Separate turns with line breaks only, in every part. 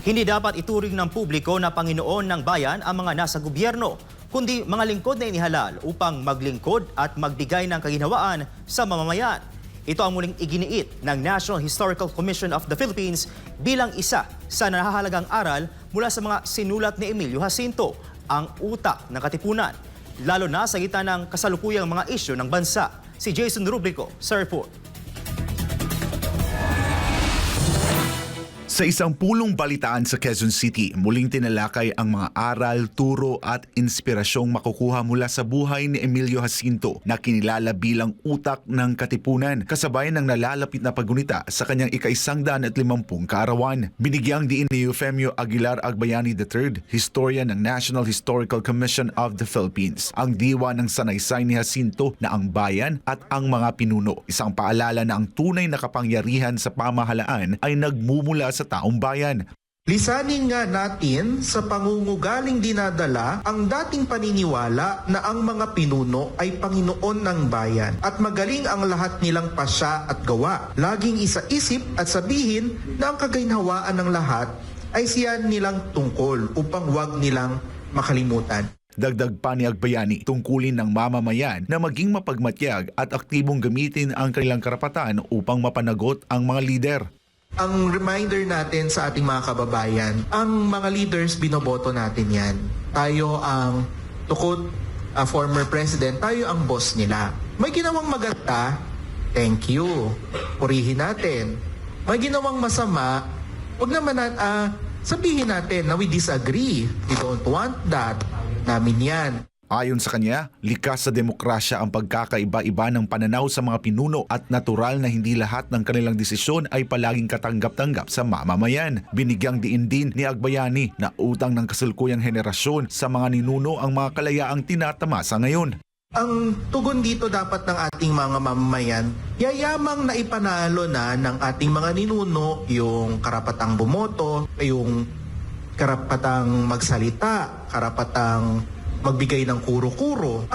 Hindi dapat ituring ng publiko na Panginoon ng bayan ang mga nasa gobyerno, kundi mga lingkod na inihalal upang maglingkod at magbigay ng kaginhawaan sa mamamayan. Ito ang muling iginiit ng National Historical Commission of the Philippines bilang isa sa nahahalagang aral mula sa mga sinulat ni Emilio Jacinto, ang utak ng katipunan, lalo na sa gitna ng kasalukuyang mga isyu ng bansa. Si Jason Rubrico sa report.
Sa isang pulong balitaan sa Quezon City, muling tinalakay ang mga aral, turo at inspirasyong makukuha mula sa buhay ni Emilio Jacinto na kinilala bilang utak ng katipunan, kasabay ng nalalapit na paggunita sa kanyang ika-150 kaarawan. Binigyang diin ni Eufemio Aguilar Agbayani III, historian ng National Historical Commission of the Philippines, ang diwa ng sanaysay ni Jacinto na ang bayan at ang mga pinuno. Isang paalala na ang tunay na kapangyarihan sa pamahalaan ay nagmumula sa taong bayan.
Lisanin nga natin sa pangungugaling dinadala ang dating paniniwala na ang mga pinuno ay Panginoon ng bayan at magaling ang lahat nilang pasya at gawa. Laging isa-isip at sabihin na ang kaginhawaan ng lahat ay siyan nilang tungkol upang huwag nilang makalimutan.
Dagdag pa ni Agbayani, tungkulin ng mamamayan na maging mapagmatyag at aktibong gamitin ang kanilang karapatan upang mapanagot ang mga lider.
Ang reminder natin sa ating mga kababayan, ang mga leaders, binoboto natin yan. Tayo ang, to quote a former president, tayo ang boss nila. May ginawang maganda, thank you. Purihin natin. May ginawang masama, huwag naman sabihin natin na we disagree. We don't want that. Namin yan.
Ayon sa kanya, likas sa demokrasya ang pagkakaiba-iba ng pananaw sa mga pinuno at natural na hindi lahat ng kanilang desisyon ay palaging katanggap-tanggap sa mamamayan. Binigyang diin din ni Agbayani na utang ng kasalukuyang henerasyon sa mga ninuno ang mga kalayaang tinatamasa ngayon.
Ang tugon dito dapat ng ating mga mamamayan, yayamang na ipanalo na ng ating mga ninuno yung karapatang bumoto, yung karapatang magsalita, karapatang magbigay ng kuro-kuro,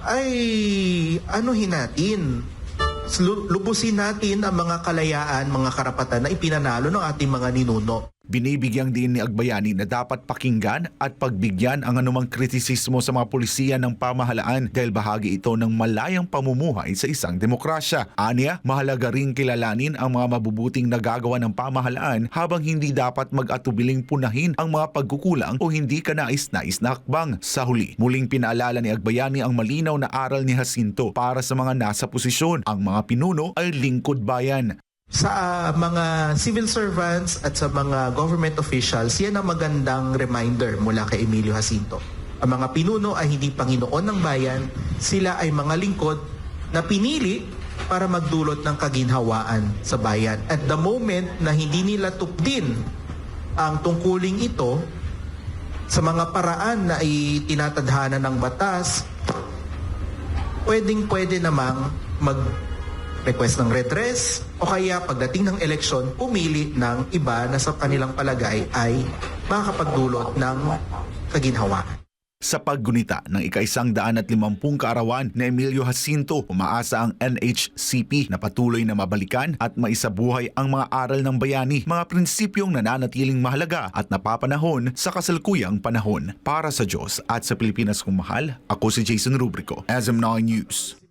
ay anuhin natin, lubusin natin ang mga kalayaan, mga karapatan na ipinanalo ng ating mga ninuno.
Binibigyang din ni Agbayani na dapat pakinggan at pagbigyan ang anumang kritisismo sa mga pulisiya ng pamahalaan dahil bahagi ito ng malayang pamumuhay sa isang demokrasya. Aniya, mahalaga ring kilalanin ang mga mabubuting nagagawa ng pamahalaan habang hindi dapat mag-atubiling punahin ang mga pagkukulang o hindi kanais-nais na hakbang. Sa huli, muling pinaalala ni Agbayani ang malinaw na aral ni Jacinto para sa mga nasa posisyon. Ang mga pinuno ay lingkod bayan.
Sa mga civil servants at sa mga government officials, yan ang magandang reminder mula kay Emilio Jacinto. Ang mga pinuno ay hindi Panginoon ng bayan, sila ay mga lingkod na pinili para magdulot ng kaginhawaan sa bayan. At the moment na hindi nila tupdin ang tungkuling ito sa mga paraan na itinatadhana ng batas, pwede namang request ng redress o kaya pagdating ng eleksyon, pumili ng iba na sa kanilang palagay ay makakapagdulot ng kaginhawaan.
Sa paggunita ng ika-150 kaarawan ni Emilio Jacinto, umaasa ang NHCP na patuloy na mabalikan at maisabuhay ang mga aral ng bayani, mga prinsipyong nananatiling mahalaga at napapanahon sa kasalukuyang panahon. Para sa Diyos at sa Pilipinas kong mahal, ako si Jason Rubrico, SM9 News.